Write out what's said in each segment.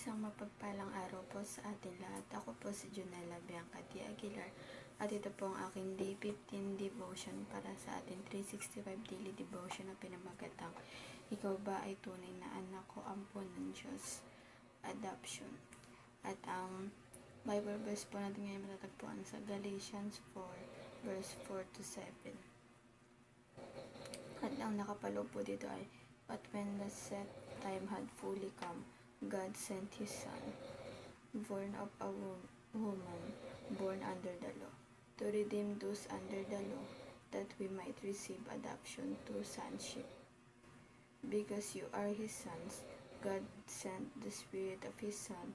Isang mapagpalang araw po sa atin lahat. Ako po si Junella Bianca D. Aguilar at ito po ang aking Day 15 Devotion para sa ating 365 Daily Devotion na pinamagatang Ikaw ba ay tunay na anak ko, ampon ng Diyos? Adoption. At ang Bible verse po natin ngayon matatagpuan sa Galatians 4 verse 4 to 7. At ang nakapaloob po dito ay, But when the set time had fully come, God sent His Son, born of a woman, born under the law, to redeem those under the law, that we might receive adoption to sonship. Because you are His sons, God sent the Spirit of His Son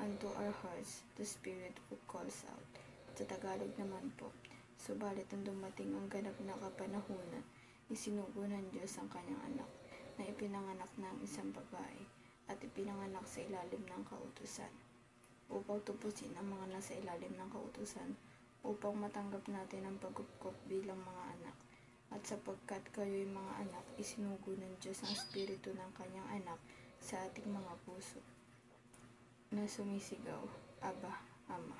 unto our hearts, the Spirit who calls out. Sa Tagalog naman po, subalit nang dumating ang ganap na kapanahunan, isinugo ng Diyos ang kanyang anak, na ipinanganak ng isang babae at ipinanganak sa ilalim ng kautusan, upang tupusin ang mga nasa ilalim ng kautusan, upang matanggap natin ang pagkupkop bilang mga anak. At sapagkat kayo'y mga anak, isinugo ng Diyos ang Espiritu ng kanyang anak sa ating mga puso, na sumisigaw, Aba, Ama.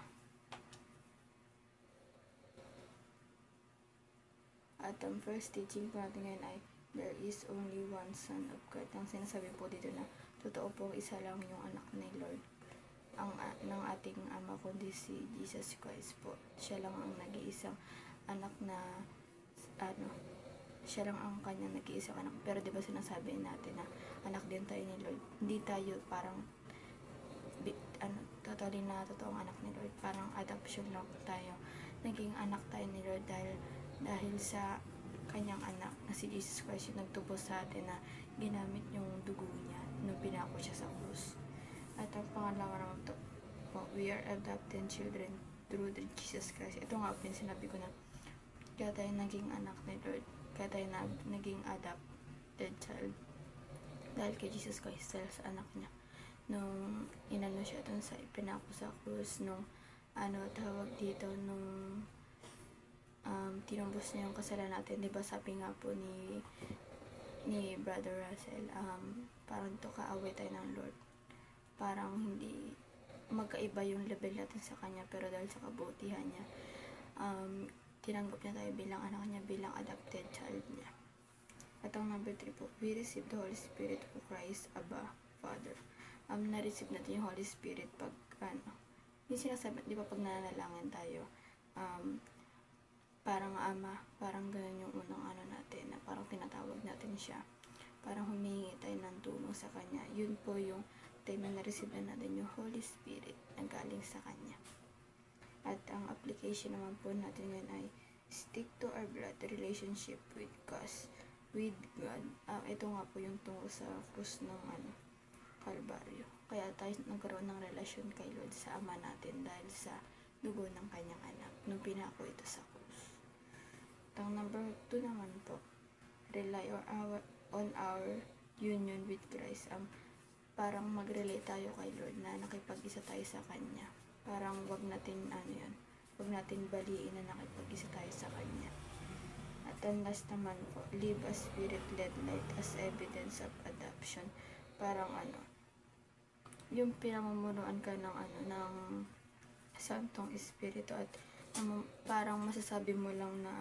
At ang first teaching po natin ngayon ay, There is only one Son of God. Ang sinasabi po dito na, totoo po isa lang yung anak ni Lord, ng ating Ama, kundi si Jesus Christ po. Siya lang ang nag-iisang anak na, siya lang ang kanyang nag-iisang anak. Pero diba sinasabi natin na anak din tayo ni Lord? Hindi tayo parang, totally na totoong anak ni Lord. Parang adoption lang tayo. Naging anak tayo ni Lord dahil sa kanyang anak na si Jesus Christ yung nagtubos sa atin na ginamit yung dugo niya nung pinako siya sa krus. At ang pangalawa naman to, we are adopted children through Jesus Christ. Ito nga po yung sinabi ko na kaya tayo naging anak ni Lord, kaya tayo naging adopted child dahil kay Jesus Christ, dahil sa anak niya. Nung inano siya dun sa pinako sa krus, nung tawag dito, nung tinumbos niya yung kasalanan natin, diba sabi nga po ni Brother Russell, parang to kaaway tayo ng Lord, parang hindi magkaiba yung level natin sa kanya, pero dahil sa kabutihan niya, tinanggap niya tayo bilang anak niya, bilang adopted child niya. At ang number 3 po, we receive the Holy Spirit who cries, Abba, Father. Na-receive natin yung Holy Spirit pag hindi sinasabi, di ba pag nananalangin tayo, parang Ama, parang ganun yung unang natin, na parang tinatawag natin siya, parang humingi tayo ng tulong sa kanya. Yun po yung time na na-receive na natin yung Holy Spirit na galing sa kanya. At ang application naman po natin yun ay stick to our blood relationship with God. Ito nga po yung tungkol sa krus ng Kalbaryo. Kaya tayo nagkaroon ng relasyon kay Lord sa Ama natin dahil sa dugo ng kanyang anak nung pinako ito sa krus. Ang number 2 naman po, rely on our union with Christ. Parang mag-relate tayo kay Lord na nakipag-isa tayo sa Kanya. Parang wag natin baliin na nakipag-isa tayo sa Kanya. At ang last naman po, live a spirit-led life as evidence of adoption. Parang yung pinamumunuan ka ng Santong Espiritu at parang masasabi mo lang na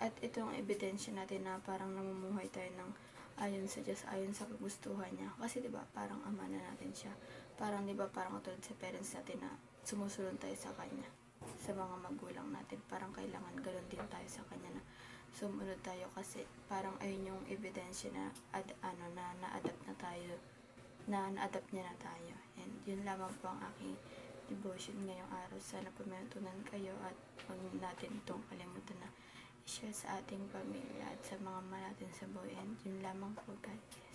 at ito ang ebidensya natin na parang namumuhay tayo ng ayon sa Diyos, ayon sa kagustuhan niya. Kasi diba parang ama na natin siya. Parang diba parang katulad sa parents natin na sumusunod tayo sa Kanya, sa mga magulang natin. Parang kailangan ganoon din tayo sa Kanya na sumunod tayo, kasi parang ayun yung ebidensya na na-adapt na tayo, na na-adapt niya na tayo. And yun lamang po ang aking devotion ngayong araw. Sana po may natunan kayo at huwag natin itong kalimutan na i-share sa ating pamilya at sa mga mahal natin sa buhay. And yun lamang po, God bless.